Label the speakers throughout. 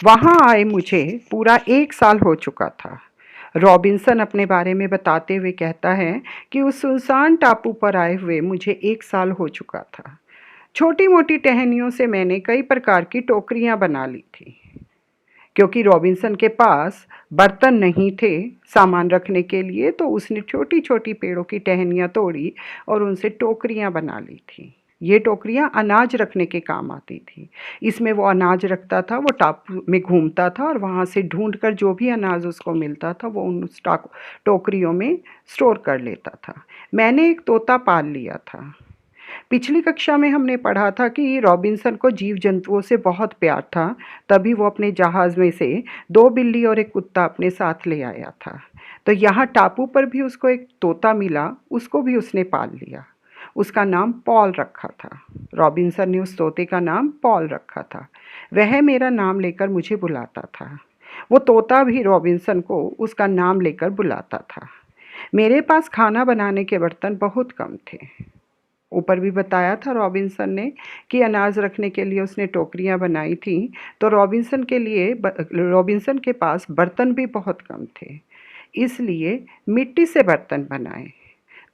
Speaker 1: वहाँ आए मुझे पूरा 1 साल हो चुका था। रॉबिन्सन अपने बारे में बताते हुए कहता है कि उस सुनसान टापू पर आए हुए मुझे 1 साल हो चुका था। छोटी-मोटी टहनियों से मैंने कई प्रकार की टोकरियाँ बना ली थी। क्योंकि रॉबिन्सन के पास बर्तन नहीं थे सामान रखने के लिए, तो उसने छोटी-छोटी पेड़ों की टहनियाँ तोड़ी और उनसे टोकरियाँ बना ली थी। ये टोकरियाँ अनाज रखने के काम आती थी। इसमें वो अनाज रखता था, वो टापू में घूमता था और वहाँ से ढूँढकर जो भी अनाज उसको मिलता था वो उन उस टोकरियों में स्टोर कर लेता था। मैंने एक तोता पाल लिया था। पिछली कक्षा में हमने पढ़ा था कि रॉबिन्सन को जीव जंतुओं से बहुत प्यार था, तभी वो अपने जहाज़ में से 2 बिल्ली और एक कुत्ता अपने साथ ले आया था। तो यहाँ टापू पर भी उसको एक तोता मिला, उसको भी उसने पाल लिया। उसका नाम पॉल रखा था। रॉबिन्सन ने उस तोते का नाम पॉल रखा था। वह मेरा नाम लेकर मुझे बुलाता था। वो तोता भी रॉबिन्सन को उसका नाम लेकर बुलाता था। मेरे पास खाना बनाने के बर्तन बहुत कम थे। ऊपर भी बताया था रॉबिन्सन ने कि अनाज रखने के लिए उसने टोकरियां बनाई थी, तो रॉबिन्सन के पास बर्तन भी बहुत कम थे। इसलिए मिट्टी से बर्तन बनाए।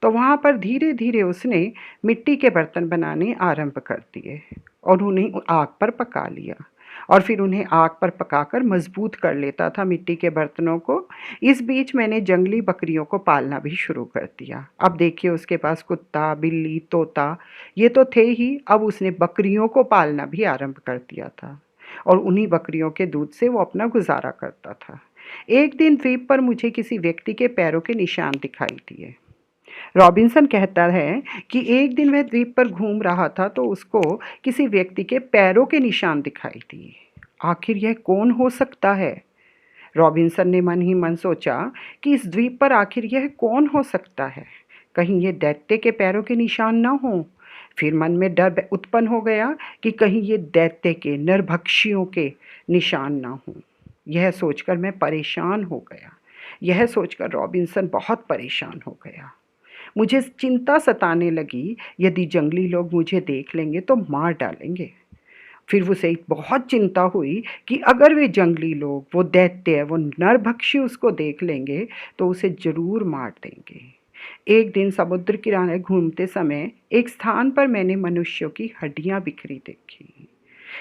Speaker 1: तो वहाँ पर धीरे धीरे उसने मिट्टी के बर्तन बनाने आरंभ कर दिए और उन्हें आग पर पका लिया और फिर उन्हें आग पर पकाकर मजबूत कर लेता था मिट्टी के बर्तनों को। इस बीच मैंने जंगली बकरियों को पालना भी शुरू कर दिया। अब देखिए उसके पास कुत्ता, बिल्ली, तोता ये तो थे ही, अब उसने बकरियों को पालना भी आरंभ कर दिया था और उन्हीं बकरियों के दूध से वो अपना गुजारा करता था। एक दिन द्वीप पर मुझे किसी व्यक्ति के पैरों के निशान दिखाई दिए। रॉबिन्सन कहता है कि एक दिन वह द्वीप पर घूम रहा था तो उसको किसी व्यक्ति के पैरों के निशान दिखाई दिए। आखिर यह कौन हो सकता है? रॉबिन्सन ने मन ही मन सोचा कि इस द्वीप पर आखिर यह कौन हो सकता है? कहीं ये दैत्य के पैरों के निशान न हों। फिर मन में डर उत्पन्न हो गया कि कहीं ये दैत्य के, नरभक्षियों के निशान न हों। यह सोचकर मैं परेशान हो गया। यह सोचकर रॉबिन्सन बहुत परेशान हो गया। मुझे चिंता सताने लगी, यदि जंगली लोग मुझे देख लेंगे तो मार डालेंगे। फिर उसे बहुत चिंता हुई कि अगर वे जंगली लोग, वो दैत्य, वो नरभक्षी उसको देख लेंगे तो उसे ज़रूर मार देंगे। एक दिन समुद्र किनारे घूमते समय एक स्थान पर मैंने मनुष्यों की हड्डियां बिखरी देखी।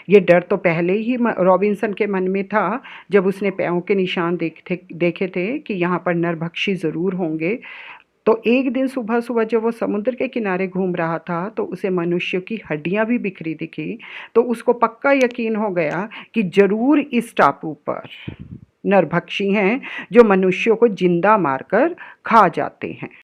Speaker 1: ये डर तो पहले ही रॉबिन्सन के मन में था, जब उसने पैरों के निशान देखे थे कि यहाँ पर नरभक्षी ज़रूर होंगे। तो एक दिन सुबह-सुबह जब वो समुद्र के किनारे घूम रहा था, तो उसे मनुष्यों की हड्डियाँ भी बिखरी दिखी, तो उसको पक्का यकीन हो गया कि ज़रूर इस टापू पर नरभक्षी हैं, जो मनुष्यों को जिंदा मारकर खा जाते हैं।